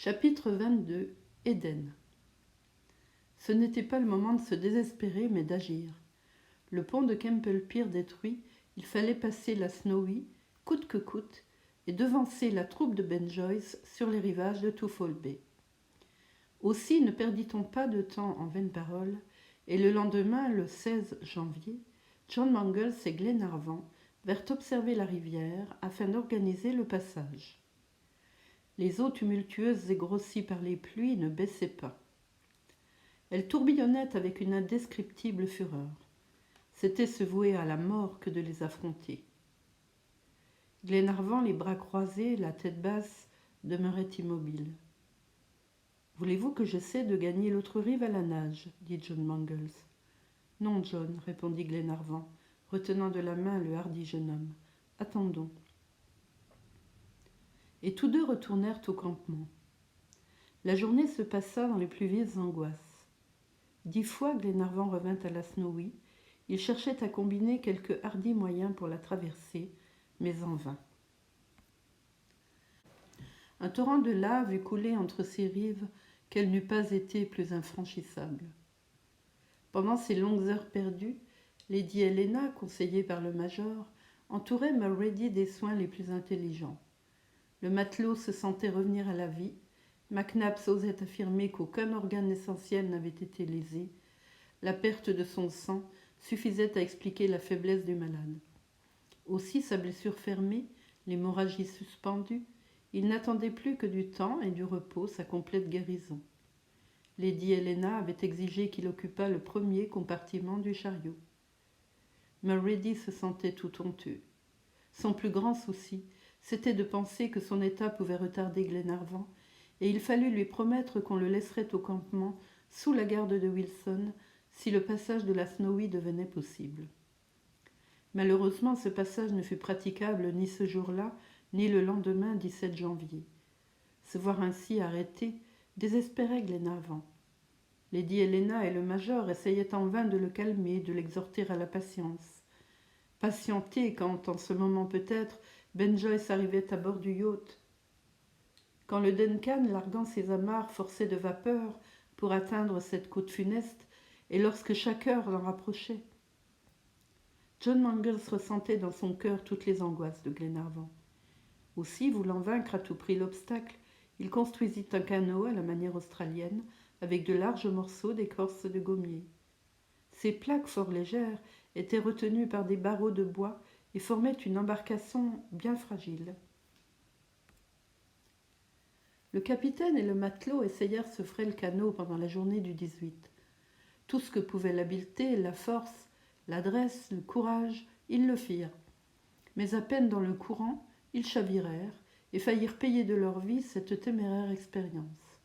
Chapitre 22. Éden. Ce n'était pas le moment de se désespérer, mais d'agir. Le pont de Kemple Pier détruit, il fallait passer la Snowy, coûte que coûte, et devancer la troupe de Ben Joyce sur les rivages de Twofold Bay. Aussi ne perdit-on pas de temps en vaines paroles, et le lendemain, le 16 janvier, John Mangles et Glenarvan vinrent observer la rivière afin d'organiser le passage. Les eaux tumultueuses et grossies par les pluies ne baissaient pas. Elles tourbillonnaient avec une indescriptible fureur. C'était se vouer à la mort que de les affronter. Glenarvan, les bras croisés, la tête basse, demeurait immobile. « Voulez-vous que j'essaie de gagner l'autre rive à la nage » dit John Mangles. « Non, John, » répondit Glenarvan, retenant de la main le hardi jeune homme. « Attendons. » Et tous deux retournèrent au campement. La journée se passa dans les plus vives angoisses. 10 fois Glenarvan revint à la Snowy. Il cherchait à combiner quelques hardis moyens pour la traverser, mais en vain. Un torrent de lave eût coulé entre ces rives qu'elle n'eût pas été plus infranchissable. Pendant ces longues heures perdues, Lady Helena, conseillée par le major, entourait Mulrady des soins les plus intelligents. Le matelot se sentait revenir à la vie. Mac Nabbs osait affirmer qu'aucun organe essentiel n'avait été lésé. La perte de son sang suffisait à expliquer la faiblesse du malade. Aussi, sa blessure fermée, l'hémorragie suspendue, il n'attendait plus que du temps et du repos sa complète guérison. Lady Helena avait exigé qu'il occupât le premier compartiment du chariot. Mulrady se sentait tout honteux. Son plus grand souci, c'était de penser que son état pouvait retarder Glenarvan, et il fallut lui promettre qu'on le laisserait au campement sous la garde de Wilson si le passage de la Snowy devenait possible. Malheureusement, ce passage ne fut praticable ni ce jour-là, ni le lendemain 17 janvier. Se voir ainsi arrêté désespérait Glenarvan. Lady Helena et le major essayaient en vain de le calmer, de l'exhorter à la patience. Patienter quand, en ce moment peut-être, Ben Joyce arrivait à bord du yacht. Quand le Duncan, larguant ses amarres, forçait de vapeur pour atteindre cette côte funeste, et lorsque chaque heure l'en rapprochait. John Mangles ressentait dans son cœur toutes les angoisses de Glenarvan. Aussi, voulant vaincre à tout prix l'obstacle, il construisit un canot à la manière australienne, avec de larges morceaux d'écorce de gommier. Ces plaques fort légères étaient retenues par des barreaux de bois et formaient une embarcation bien fragile. Le capitaine et le matelot essayèrent ce frêle canot pendant la journée du 18. Tout ce que pouvaient l'habileté, la force, l'adresse, le courage, ils le firent. Mais à peine dans le courant, ils chavirèrent et faillirent payer de leur vie cette téméraire expérience.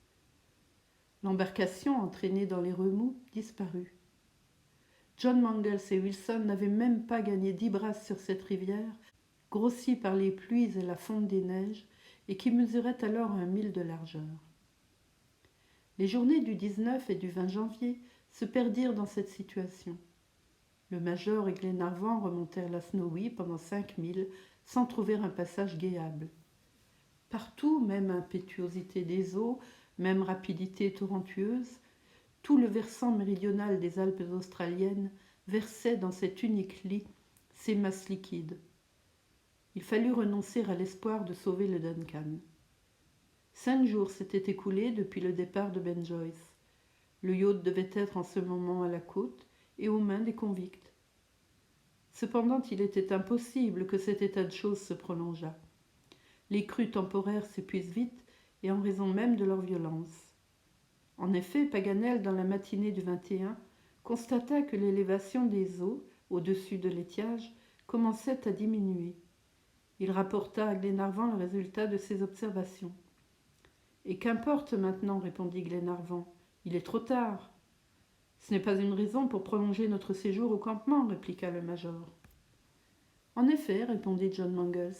L'embarcation, entraînée dans les remous, disparut. John Mangles et Wilson n'avaient même pas gagné 10 brasses sur cette rivière, grossie par les pluies et la fonte des neiges, et qui mesurait alors 1 mille de largeur. Les journées du 19 et du 20 janvier se perdirent dans cette situation. Le major et Glenarvan remontèrent la Snowy pendant 5 milles sans trouver un passage guéable. Partout, même impétuosité des eaux, même rapidité torrentueuse, tout le versant méridional des Alpes australiennes versait dans cet unique lit ses masses liquides. Il fallut renoncer à l'espoir de sauver le Duncan. 5 jours s'étaient écoulés depuis le départ de Ben Joyce. Le yacht devait être en ce moment à la côte et aux mains des convicts. Cependant, il était impossible que cet état de choses se prolongeât. Les crues temporaires s'épuisent vite et en raison même de leur violence. En effet, Paganel, dans la matinée du 21, constata que l'élévation des eaux, au-dessus de l'étiage, commençait à diminuer. Il rapporta à Glenarvan le résultat de ses observations. « Et qu'importe maintenant, répondit Glenarvan, il est trop tard. » « Ce n'est pas une raison pour prolonger notre séjour au campement, répliqua le major. « En effet, répondit John Mangles,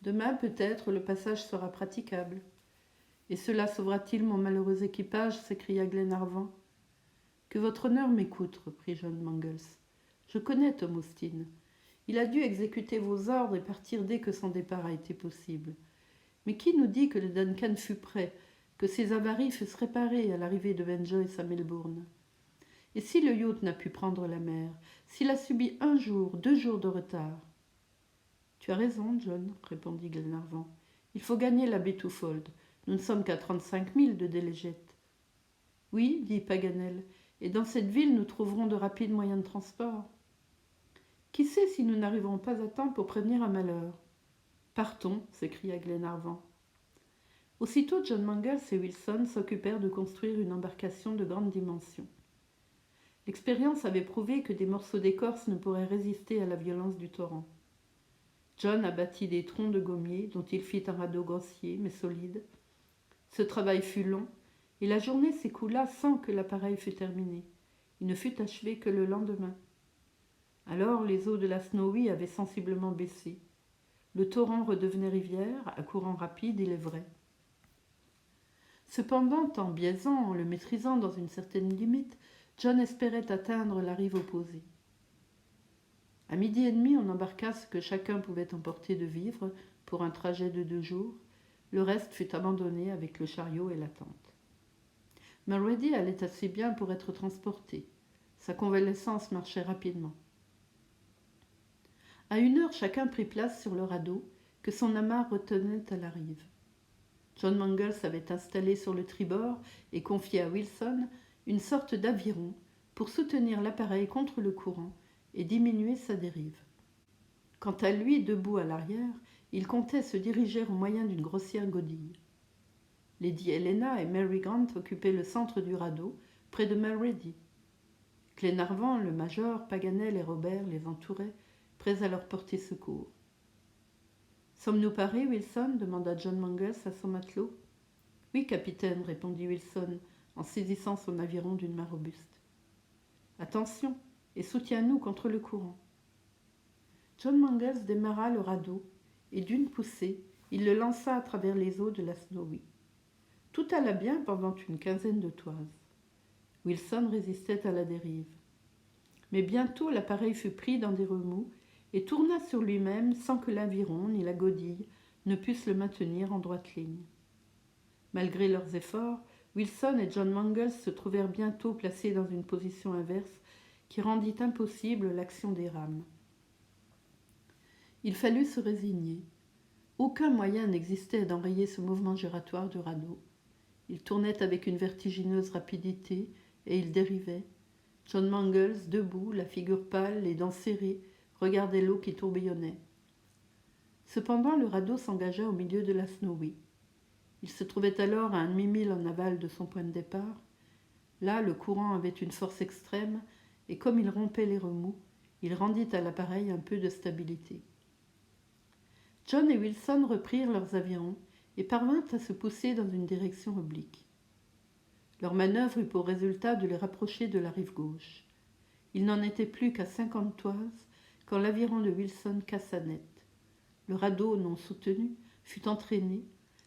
demain peut-être le passage sera praticable. »« Et cela sauvera-t-il mon malheureux équipage » s'écria Glenarvan. « Que votre honneur m'écoute, reprit John Mangles. Je connais Tom Austin. Il a dû exécuter vos ordres et partir dès que son départ a été possible. Mais qui nous dit que le Duncan fut prêt, que ses avaries fussent réparées à l'arrivée de Ben Joyce à Melbourne. Et si le yacht n'a pu prendre la mer, s'il a subi 1 jour, 2 jours de retard? Tu as raison, John, répondit Glenarvan. Il faut gagner la baie Twofold. Nous ne sommes qu'à 35 milles de Delegete. Oui, dit Paganel, et dans cette ville nous trouverons de rapides moyens de transport. Qui sait si nous n'arriverons pas à temps pour prévenir un malheur? Partons, s'écria Glenarvan. Aussitôt John Mangles et Wilson s'occupèrent de construire une embarcation de grande dimension. L'expérience avait prouvé que des morceaux d'écorce ne pourraient résister à la violence du torrent. John abattit des troncs de gommier dont il fit un radeau grossier mais solide. Ce travail fut long et la journée s'écoula sans que l'appareil fût terminé. Il ne fut achevé que le lendemain. Alors les eaux de la Snowy avaient sensiblement baissé. Le torrent redevenait rivière, à courant rapide, il est vrai. Cependant, en biaisant, en le maîtrisant dans une certaine limite, John espérait atteindre la rive opposée. À 12h30, on embarqua ce que chacun pouvait emporter de vivres pour un trajet de 2 jours. Le reste fut abandonné avec le chariot et la tente. Mulrady allait assez bien pour être transporté. Sa convalescence marchait rapidement. À 1h, chacun prit place sur le radeau que son amarre retenait à la rive. John Mangles avait installé sur le tribord et confié à Wilson une sorte d'aviron pour soutenir l'appareil contre le courant et diminuer sa dérive. Quant à lui, debout à l'arrière, il comptait se diriger au moyen d'une grossière godille. Lady Helena et Mary Grant occupaient le centre du radeau, près de Mulrady. Glenarvan, le major, Paganel et Robert les entouraient, prêts à leur porter secours. « Sommes-nous parés, Wilson » demanda John Mangles à son matelot. « Oui, capitaine, » répondit Wilson, en saisissant son aviron d'une main robuste. « Attention, et soutiens-nous contre le courant. » John Mangles démarra le radeau, et d'une poussée, il le lança à travers les eaux de la Snowy. Tout alla bien pendant une quinzaine de toises. Wilson résistait à la dérive. Mais bientôt l'appareil fut pris dans des remous et tourna sur lui-même sans que l'aviron ni la godille ne pussent le maintenir en droite ligne. Malgré leurs efforts, Wilson et John Mangles se trouvèrent bientôt placés dans une position inverse qui rendit impossible l'action des rames. Il fallut se résigner. Aucun moyen n'existait d'enrayer ce mouvement giratoire du radeau. Il tournait avec une vertigineuse rapidité et il dérivait. John Mangles, debout, la figure pâle, les dents serrées, regardait l'eau qui tourbillonnait. Cependant, le radeau s'engagea au milieu de la Snowy. Il se trouvait alors à 1/2 mille en aval de son point de départ. Là, le courant avait une force extrême, et comme il rompait les remous, il rendit à l'appareil un peu de stabilité. John et Wilson reprirent leurs avirons et parvinrent à se pousser dans une direction oblique. Leur manœuvre eut pour résultat de les rapprocher de la rive gauche. Il n'en était plus qu'à 50 toises quand l'aviron de Wilson cassa net. Le radeau, non soutenu, fut entraîné.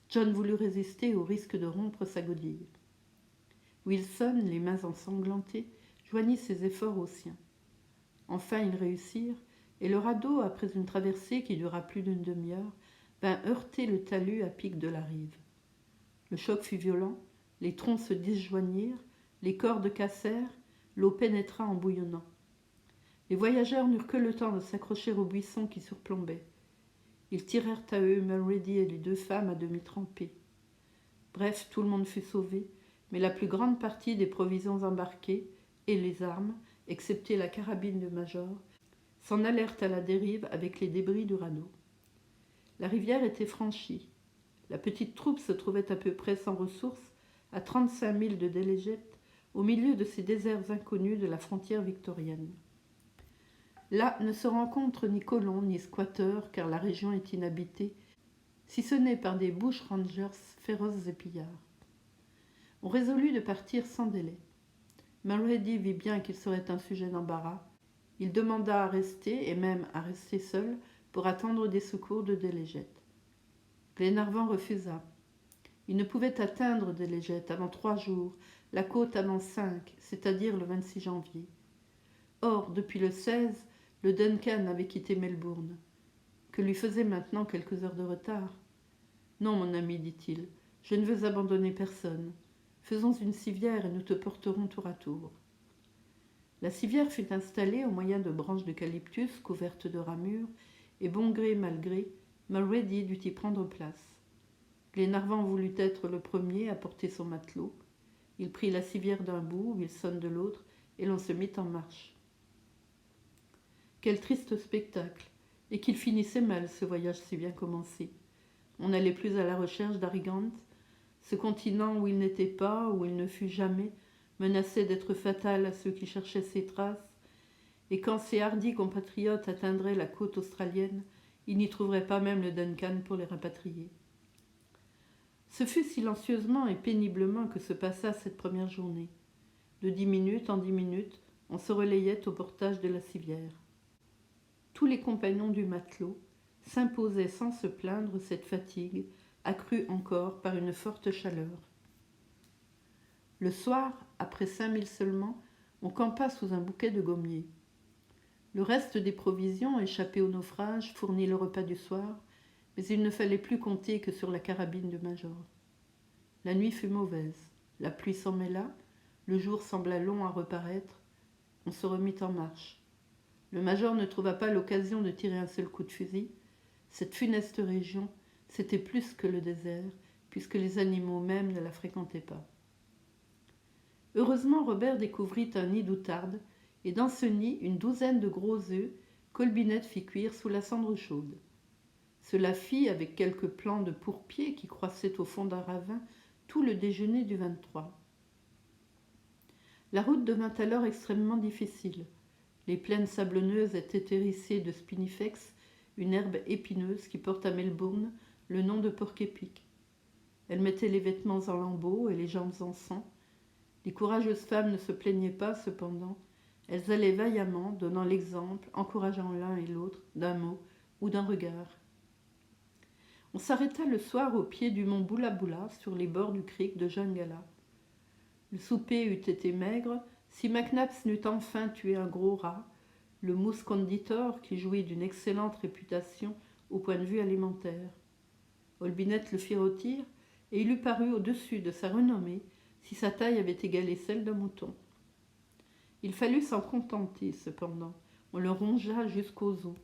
John voulut résister au risque de rompre sa godille. Wilson, les mains ensanglantées, joignit ses efforts aux siens. Enfin, ils réussirent, et le radeau, après une traversée qui dura plus d'une demi-heure, vint heurter le talus à pic de la rive. Le choc fut violent, les troncs se disjoignirent, les cordes cassèrent, l'eau pénétra en bouillonnant. Les voyageurs n'eurent que le temps de s'accrocher aux buissons qui surplombaient. Ils tirèrent à eux Mulrady et les 2 femmes à demi trempées. Bref, tout le monde fut sauvé, mais la plus grande partie des provisions embarquées et les armes, excepté la carabine du major, s'en allèrent à la dérive avec les débris du radeau. La rivière était franchie. La petite troupe se trouvait à peu près sans ressources, à 35 milles de Delegete, au milieu de ces déserts inconnus de la frontière victorienne. Là ne se rencontrent ni colons ni squatteurs, car la région est inhabitée, si ce n'est par des bushrangers féroces et pillards. On résolut de partir sans délai. Mulrady vit bien qu'il serait un sujet d'embarras. Il demanda à rester, et même à rester seul, pour attendre des secours de Delegete. Glenarvan refusa. Il ne pouvait atteindre Delegete avant 3 jours, la côte avant 5, c'est-à-dire le 26 janvier. Or, depuis le 16, le Duncan avait quitté Melbourne. Que lui faisaient maintenant quelques heures de retard ? « Non, mon ami, dit-il, Je ne veux abandonner personne. Faisons une civière et nous te porterons tour à tour. » La civière fut installée au moyen de branches d'eucalyptus couvertes de ramures, et bon gré mal gré, Mulrady dut y prendre place. Glenarvan voulut être le premier à porter son matelot. Il prit la civière d'un bout, Wilson de l'autre, et l'on se mit en marche. Quel triste spectacle, et qu'il finissait mal ce voyage si bien commencé. On n'allait plus à la recherche d'Arrigant. Ce continent où il n'était pas, où il ne fut jamais, menaçait d'être fatal à ceux qui cherchaient ses traces, et quand ses hardis compatriotes atteindraient la côte australienne, ils n'y trouveraient pas même le Duncan pour les rapatrier. Ce fut silencieusement et péniblement que se passa cette première journée. De 10 minutes en 10 minutes, on se relayait au portage de la civière. Tous les compagnons du matelot s'imposaient sans se plaindre cette fatigue, accrue encore par une forte chaleur. Le soir, après 5 milles seulement, on campa sous un bouquet de gommiers. Le reste des provisions, échappées au naufrage, fournit le repas du soir, mais il ne fallait plus compter que sur la carabine du major. La nuit fut mauvaise, la pluie s'en mêla, le jour sembla long à reparaître, on se remit en marche. Le major ne trouva pas l'occasion de tirer un seul coup de fusil. Cette funeste région, c'était plus que le désert, puisque les animaux même ne la fréquentaient pas. Heureusement, Robert découvrit un nid d'outarde, et dans ce nid, une douzaine de gros œufs qu'Olbinett fit cuire sous la cendre chaude. Cela fit, avec quelques plants de pourpier qui croissaient au fond d'un ravin, tout le déjeuner du 23. La route devint alors extrêmement difficile. Les plaines sablonneuses étaient hérissées de spinifex, une herbe épineuse qui porte à Melbourne le nom de porc-épic. Elle mettait les vêtements en lambeaux et les jambes en sang. Les courageuses femmes ne se plaignaient pas, cependant. Elles allaient vaillamment, donnant l'exemple, encourageant l'un et l'autre d'un mot ou d'un regard. On s'arrêta le soir au pied du mont Boula Boula, sur les bords du creek de Jungala. Le souper eût été maigre si McNabbs n'eût enfin tué un gros rat, le Moose Conditor, qui jouit d'une excellente réputation au point de vue alimentaire. Olbinett le fit rôtir, et il eût paru au-dessus de sa renommée si sa taille avait égalé celle d'un mouton. Il fallut s'en contenter, cependant. On le rongea jusqu'aux os.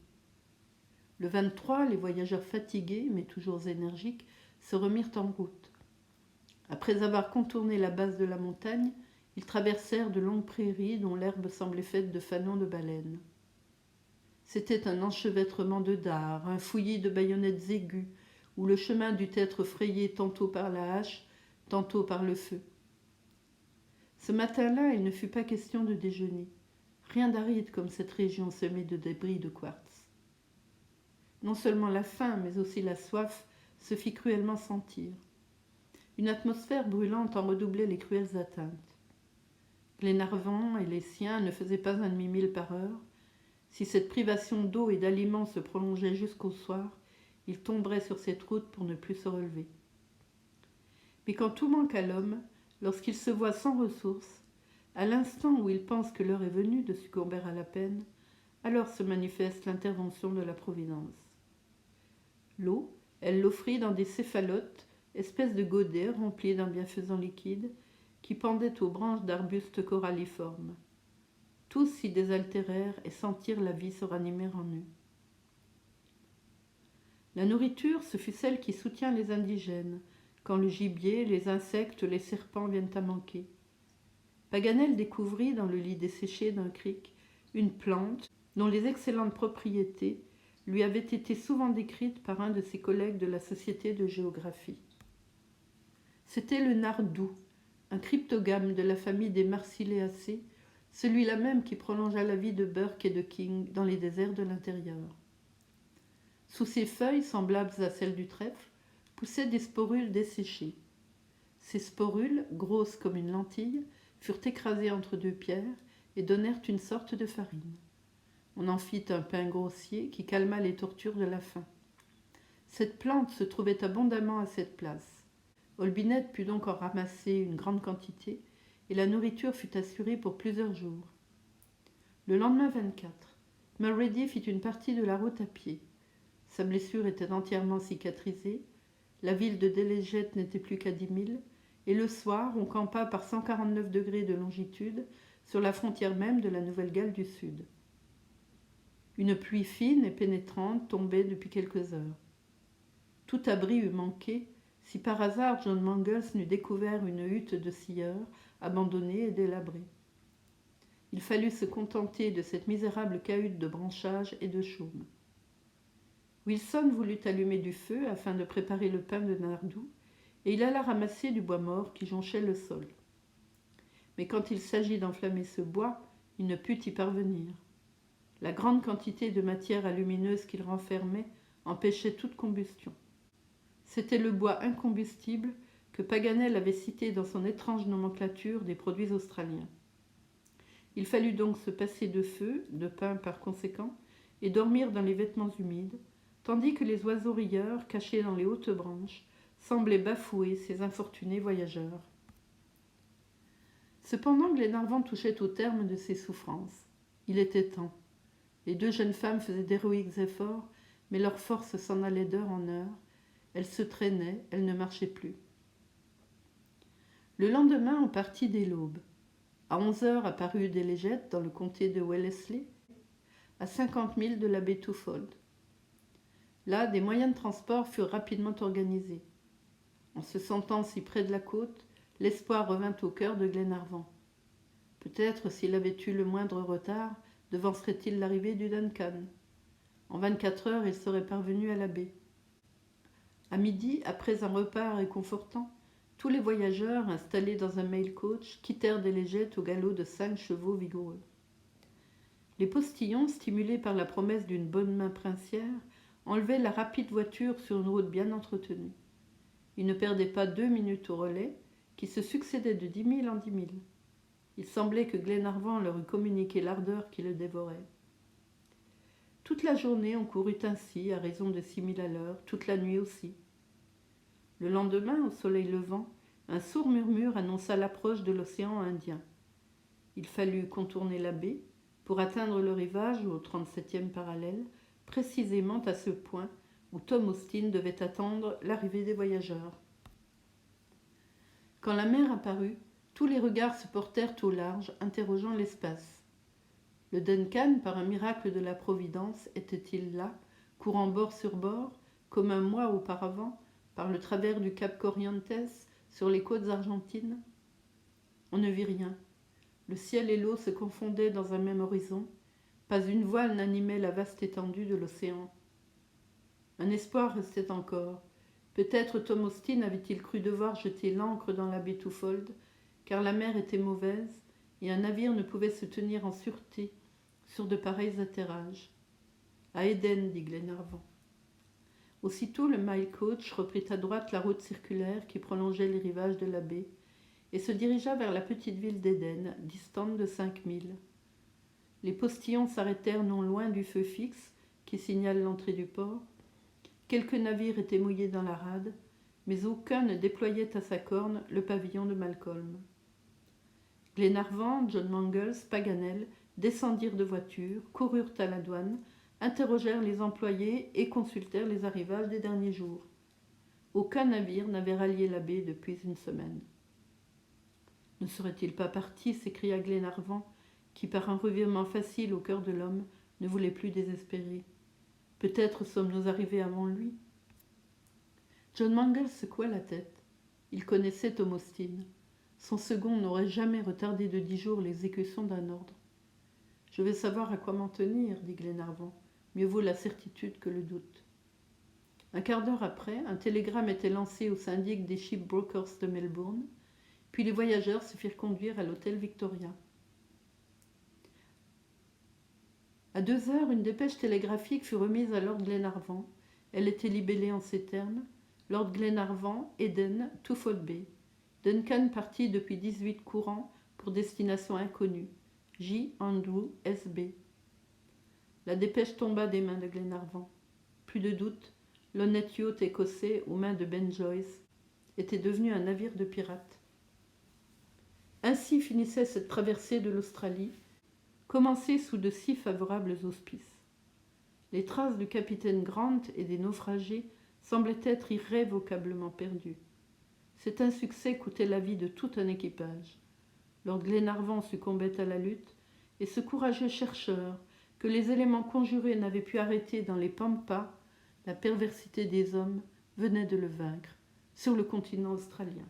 Le 23, les voyageurs fatigués, mais toujours énergiques, se remirent en route. Après avoir contourné la base de la montagne, ils traversèrent de longues prairies dont l'herbe semblait faite de fanons de baleines. C'était un enchevêtrement de dards, un fouillis de baïonnettes aiguës, où le chemin dut être frayé tantôt par la hache, tantôt par le feu. Ce matin-là, il ne fut pas question de déjeuner. Rien d'aride comme cette région semée de débris de quartz. Non seulement la faim, mais aussi la soif se fit cruellement sentir. Une atmosphère brûlante en redoublait les cruelles atteintes. Glenarvan et les siens ne faisaient pas un demi-mille par heure. Si cette privation d'eau et d'aliments se prolongeait jusqu'au soir, ils tomberaient sur cette route pour ne plus se relever. Mais quand tout manque à l'homme, lorsqu'il se voit sans ressources, à l'instant où il pense que l'heure est venue de succomber à la peine, alors se manifeste l'intervention de la Providence. L'eau, elle l'offrit dans des céphalotes, espèces de godets remplis d'un bienfaisant liquide, qui pendaient aux branches d'arbustes coralliformes. Tous s'y désaltérèrent et sentirent la vie se ranimer en eux. La nourriture, ce fut celle qui soutient les indigènes, quand le gibier, les insectes, les serpents viennent à manquer. Paganel découvrit dans le lit desséché d'un crick une plante dont les excellentes propriétés lui avaient été souvent décrites par un de ses collègues de la Société de géographie. C'était le nardou, un cryptogame de la famille des Marsiléacées, celui-là même qui prolongea la vie de Burke et de King dans les déserts de l'intérieur. Sous ses feuilles, semblables à celles du trèfle, poussaient des sporules desséchées. Ces sporules, grosses comme une lentille, furent écrasées entre deux pierres et donnèrent une sorte de farine. On en fit un pain grossier qui calma les tortures de la faim. Cette plante se trouvait abondamment à cette place. Olbinett put donc en ramasser une grande quantité et la nourriture fut assurée pour plusieurs jours. Le lendemain 24, Mulrady fit une partie de la route à pied. Sa blessure était entièrement cicatrisée. La ville de Delegete n'était plus qu'à 10 000, et le soir, on campa par 149 degrés de longitude sur la frontière même de la Nouvelle-Galles du Sud. Une pluie fine et pénétrante tombait depuis quelques heures. Tout abri eût manqué si par hasard John Mangles n'eût découvert une hutte de scieurs abandonnée et délabrée. Il fallut se contenter de cette misérable cahute de branchages et de chaume. Wilson voulut allumer du feu afin de préparer le pain de nardou, et il alla ramasser du bois mort qui jonchait le sol. Mais quand il s'agit d'enflammer ce bois, il ne put y parvenir. La grande quantité de matière alumineuse qu'il renfermait empêchait toute combustion. C'était le bois incombustible que Paganel avait cité dans son étrange nomenclature des produits australiens. Il fallut donc se passer de feu, de pain par conséquent, et dormir dans les vêtements humides, tandis que les oiseaux rieurs, cachés dans les hautes branches, semblaient bafouer ces infortunés voyageurs. Cependant, Glenarvan touchait au terme de ses souffrances. Il était temps. Les deux jeunes femmes faisaient d'héroïques efforts, mais leur force s'en allait d'heure en heure. Elles se traînaient, elles ne marchaient plus. Le lendemain, on partit dès l'aube. À 11 heures apparut Delegete dans le comté de Wellesley, à 50 milles de la baie Twofold. Là, des moyens de transport furent rapidement organisés. En se sentant si près de la côte, l'espoir revint au cœur de Glenarvan. Peut-être, s'il avait eu le moindre retard, devancerait-il l'arrivée du Duncan. En 24 heures, il serait parvenu à la baie. À midi, après un repas réconfortant, tous les voyageurs, installés dans un mail coach, quittèrent Delegete au galop de 5 chevaux vigoureux. Les postillons, stimulés par la promesse d'une bonne main princière, enlevaient la rapide voiture sur une route bien entretenue. Ils ne perdaient pas 2 minutes au relais, qui se succédaient de 10 000 en 10 000. Il semblait que Glenarvan leur eût communiqué l'ardeur qui le dévorait. Toute la journée, on courut ainsi, à raison de 6 000 à l'heure, toute la nuit aussi. Le lendemain, au soleil levant, un sourd murmure annonça l'approche de l'océan Indien. Il fallut contourner la baie pour atteindre le rivage au 37e parallèle, précisément à ce point où Tom Austin devait attendre l'arrivée des voyageurs. Quand la mer apparut, tous les regards se portèrent au large, interrogeant l'espace. Le Duncan, par un miracle de la Providence, était-il là, courant bord sur bord, comme un mois auparavant, par le travers du cap Corrientes, sur les côtes argentines? On ne vit rien. Le ciel et l'eau se confondaient dans un même horizon. Pas une voile n'animait la vaste étendue de l'océan. Un espoir restait encore. Peut-être Tom Austin avait-il cru devoir jeter l'ancre dans la baie Twofold, car la mer était mauvaise et un navire ne pouvait se tenir en sûreté sur de pareils atterrages. À Éden, dit Glenarvan. Aussitôt, le mail coach reprit à droite la route circulaire qui prolongeait les rivages de la baie et se dirigea vers la petite ville d'Éden, distante de 5 milles. Les postillons s'arrêtèrent non loin du feu fixe qui signale l'entrée du port. Quelques navires étaient mouillés dans la rade, mais aucun ne déployait à sa corne le pavillon de Malcolm. Glenarvan, John Mangles, Paganel descendirent de voiture, coururent à la douane, interrogèrent les employés et consultèrent les arrivages des derniers jours. Aucun navire n'avait rallié la baie depuis une semaine. « Ne serait-il pas parti » s'écria Glenarvan, qui, par un revirement facile au cœur de l'homme, ne voulait plus désespérer. « Peut-être sommes-nous arrivés avant lui. » John Mangles secoua la tête. Il connaissait Tom Austin. Son second n'aurait jamais retardé de 10 jours l'exécution d'un ordre. « Je vais savoir à quoi m'en tenir, » dit Glenarvan. « Mieux vaut la certitude que le doute. » Un quart d'heure après, un télégramme était lancé au syndic des shipbrokers de Melbourne, puis les voyageurs se firent conduire à l'hôtel Victoria. À 2 heures, une dépêche télégraphique fut remise à Lord Glenarvan. Elle était libellée en ces termes: Lord Glenarvan, Éden, Twofold Bay. Duncan parti depuis 18 courants pour destination inconnue. J. Andrew, S.B. La dépêche tomba des mains de Glenarvan. Plus de doute, l'honnête yacht écossais aux mains de Ben Joyce était devenu un navire de pirates. Ainsi finissait cette traversée de l'Australie, commencée sous de si favorables auspices. Les traces du capitaine Grant et des naufragés semblait être irrévocablement perdu. Cet insuccès coûtait la vie de tout un équipage. Lord Glenarvan succombait à la lutte, et ce courageux chercheur, que les éléments conjurés n'avaient pu arrêter dans les pampas, la perversité des hommes, venait de le vaincre, sur le continent australien.